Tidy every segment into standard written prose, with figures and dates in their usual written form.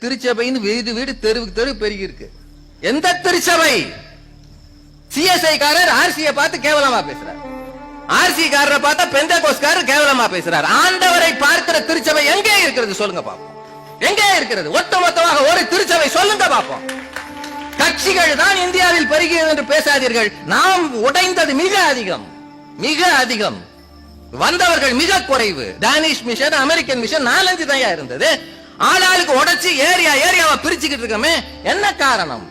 திருச்சபைன்னு வீடு வீடு தெருவுக்கு தெரு பெருகி இருக்கு. எந்த திருச்சபை? சிஎஸ்ஐ காரர் ஆர்சியை பார்த்து கேவலமா பேசுறார், ஆர்சி காரரை பார்த்தா பெந்தேகோஸ்காரர் கேவலமா பேசுறார். ஆண்டவரை பார்க்கிற திருச்சபை எங்கே இருக்கிறது சொல்லுங்க பாப்போம். எங்கே இருக்கிறது? ஒட்டுமொத்தமாக ஒரு திருச்சபை சொல்லுங்க பாப்போம். கட்சிகள் தான் இந்தியாவில் பெருகிறது என்று பேசாதீர்கள். நாம் உடைந்தது மிக அதிகம், மிக அதிகம். வந்தவர்கள் மிக குறைவு. டானிஷ் மிஷன், அமெரிக்கன் மிஷன் 4-5 தான் இருந்தது. ஆளாளுக்கு உடைச்சு ஏரியாவை பிரிச்சுக்கிட்டு இருக்கமே, என்ன காரணம்?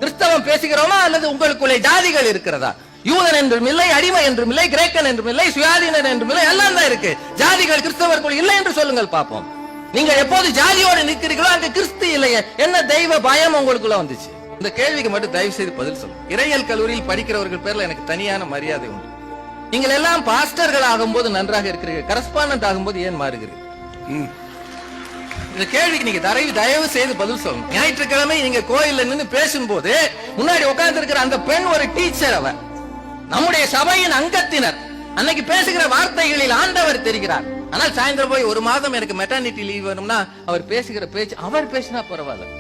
கிறிஸ்தவம் பேசுகிறோமா அல்லது உங்களுக்குள்ளே ஜாதிகள் இருக்கிறதா? யூதன் என்றும் இல்லை, அடிமை என்றும் இல்லை, கிரேக்கன் என்றும் இல்லை, சுயாதீனன் என்றும் இல்லை, எல்லாம் தான் இருக்கு. ஜாதிகள் கிறிஸ்தவர்கள் இல்லை என்று சொல்லுங்கள் பாப்போம். நீங்க எப்போது ஜாதியோடு நிற்கிறீர்களோ அங்க கிறிஸ்து இல்லையே. என்ன தெய்வ பயம் உங்களுக்குள்ள வந்துச்சு? இந்த கேள்விக்கு மட்டும் தயவு செய்து பதில் சொல்லுங்க. இறையியல் கல்லூரியில் படிக்கிறவர்கள் பேர்ல எனக்கு தனியான மரியாதை உண்டு. நீங்கள் எல்லாம் பாஸ்டர்கள் ஆகும்போது நன்றாக இருக்கிறீர்கள், கரஸ்பாண்டன்ட் ஆகும்போது ஏன் மாறுகிறீர்கள்? இந்த கேள்விக்கு நீங்க தயவு செய்து பதில் சொல்லணும். ஞாயிற்றுக்கிழமை நீங்க கோயில்ல நின்று பேசும்போது முன்னாடி உட்கார்ந்து இருக்கிற அந்த பெண் ஒரு டீச்சர், அவர் நம்முடைய சபையின் அங்கத்தினர். அன்னைக்கு பேசுகிற வார்த்தைகளில் ஆண்டவர் தெரிகிறார். ஆனால் சாயந்தரம் போய் 1 மாதம் எனக்கு மெட்டர்னிட்டி லீவ் வேணும்னா அவர் பேசுகிற பேச்சு, அவர் பேசினா பரவாயில்ல,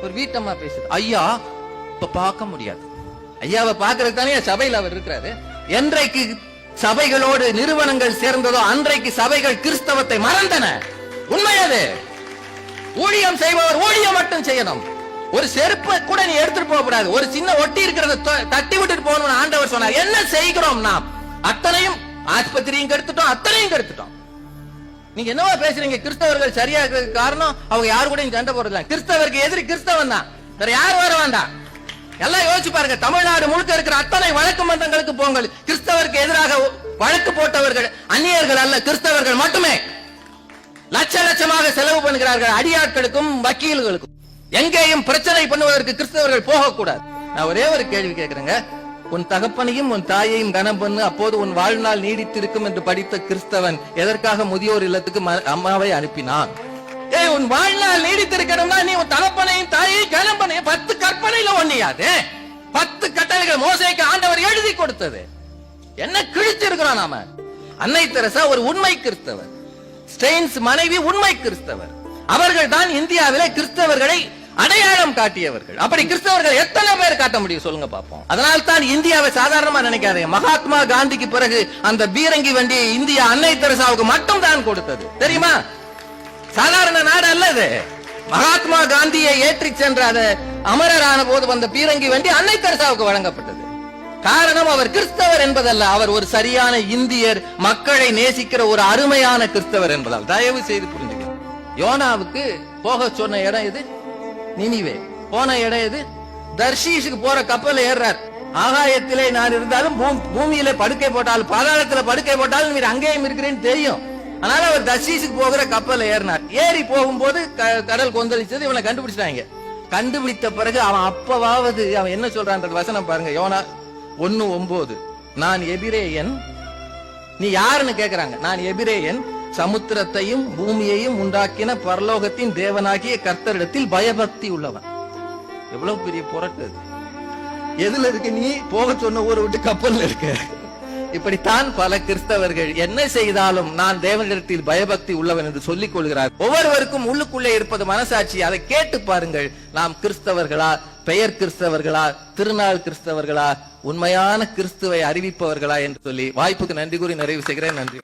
ஒரு வீட்டம்மா பேசுது, ஐயா இப்ப பார்க்க முடியாது. ஐயாவை பார்க்கறதுக்கு தானே சபையில் அவர் இருக்கிறாரு. என்றைக்கு சபைகளோடு நிறுவனங்கள் சேர்ந்ததோ அன்றைக்கு சபைகள் கிறிஸ்தவத்தை மறந்தன. உண்மையாது. ஊழியம் செய்பவர் ஊழியம் மட்டும் செய்யணும். ஒரு செருப்பை கூட நீ எடுத்துட்டு போக கூடாது. ஒரு சின்ன ஒட்டி இருக்கிறத தட்டி விட்டுட்டு போகணும்னு ஆண்டவர் சொன்னார். என்ன செய்கிறோம் நாம்? அத்தனையும் ஆஸ்பத்திரியும் கெடுத்துட்டோம், அத்தனையும் கெடுத்துட்டோம். நீங்க என்னவா பேசுறீங்க? கிறிஸ்தவர்கள் சரியா இருக்கிறதுக்கு காரணம் அவங்க யாரு கூட சண்டை போடுறதுல. கிறிஸ்தவருக்கு எதிரி கிறிஸ்தவன் தான், வேற யாரும் வர வேண்டாம். எல்லாம் யோசிச்சு பாருங்க. தமிழ்நாடு முழுக்க இருக்கிற அத்தனை வழக்கு மன்றங்களுக்கு போங்கள். கிறிஸ்தவருக்கு எதிராக வழக்கு போட்டவர்கள் அந்நியர்கள் அல்ல, கிறிஸ்தவர்கள் மட்டுமே. லட்சமாக செலவு பண்ணுகிறார்கள் அடியாட்களுக்கும் வக்கீல்களுக்கும். எங்கேயும் பிரச்சனை பண்ணுவதற்கு கிறிஸ்தவர்கள் போகக்கூடாது. நான் ஒரே ஒரு கேள்வி கேட்கிறேங்க. உன் தகப்பனையும் உன் தாயையும் கனம் பண்ணு, அப்போது உன் வாழ்நாள் நீடித்திருக்கும் என்று படித்த கிறிஸ்தவன் எதற்காக முதியோர் இல்லத்துக்கு அம்மாவை அனுப்பினான்? உன் வாழ்நாள் நீடித்திருக்கணும்னா நீ உன் தகப்பனையும் தாயையும் கனம் பண்ண. 10 கற்பனையில ஒண்ணியாது. 10 கட்டளைகள் மோசேக்கு ஆண்டவர் எழுதி கொடுத்தது. என்ன கிழிச்சிருக்கிறோம் நாம? அன்னை தெரசா ஒரு உண்மை கிறிஸ்தவர், ஸ்டெயின்ஸ் மனைவி உண்மை கிறிஸ்தவர். அவர்கள் தான் இந்தியாவிலே கிறிஸ்தவர்களை அடையாளம் காட்டியவர்கள். அப்படி கிறிஸ்தவர்கள் எத்தனை பேர் காட்ட முடியும் சொல்லுங்க பாப்போம். அதனால் தான் இந்தியாவை சாதாரணமா நினைக்காதீங்க. மகாத்மா காந்திக்கு பிறகு அந்த பீரங்கி வண்டியை இந்தியா அன்னை தெரசாவுக்கு மட்டும் தான் கொடுத்தது, தெரியுமா? சாதாரண நாடு அல்ல இது. மகாத்மா காந்தியை ஏற்றி சென்ற அமரரான போது வந்த பீரங்கி வண்டி அன்னை தெரசாவுக்கு வழங்கப்பட்டது. காரணம் அவர் கிறிஸ்தவர் என்பதல்ல, அவர் ஒரு சரியான இந்தியர், மக்களை நேசிக்கிற ஒரு அருமையான கிறிஸ்தவர் என்பதால். தயவு செய்து புரிஞ்சுக்க. யோனாவுக்கு போக சொன்ன இடம் எது? நினிவே. போன இடம் எது? தர்ஷீஷுக்கு போற கப்பல் ஏறார். ஆகாயத்திலே நான் இருந்தாலும் பூமியில படுக்கை போட்டாலும் பாதாளத்துல படுக்கை போட்டாலும் நீர் அங்கேயும் இருக்கிறேன்னு தெரியும். அதனால அவர் தர்ஷீஷுக்கு போகிற கப்பல் ஏறினார். ஏறி போகும்போது கடல் கொந்தளிச்சது. இவனை கண்டுபிடிச்சிட்டாங்க. கண்டுபிடித்த பிறகு அவன் அப்பவாவது அவன் என்ன சொல்றான் வசனம் பாருங்க. யோனா 1:9. நான் எபிரேயன். நீ யாருன்னு கேக்குறாங்க. நான் எபிரேயன், சமுத்திரத்தையும் பூமியையும் உண்டாக்கின பரலோகத்தின் தேவனாகிய கர்த்தரிடத்தில் பயபக்தி உள்ளவன். எவ்வளவு பெரிய புரட்டு! எதுல இருக்கு? நீ போக சொன்ன ஊரை விட்டு கப்பல்ல இருக்க. இப்படித்தான் பல கிறிஸ்தவர்கள் என்ன செய்தாலும் நான் தேவனிடத்தில் பயபக்தி உள்ளவன் என்று சொல்லிக் கொள்கிறார். ஒவ்வொருவருக்கும் உள்ளுக்குள்ளே இருப்பது மனசாட்சி. அதை கேட்டு பாருங்கள். நாம் கிறிஸ்தவர்களா, பெயர் கிறிஸ்தவர்களா, திருநாள் கிறிஸ்தவர்களா, உண்மையான கிறிஸ்துவை அறிவிப்பவர்களா என்று சொல்லி வாய்ப்புக்கு நன்றி கூறி நிறைவு செய்கிறேன். நன்றி.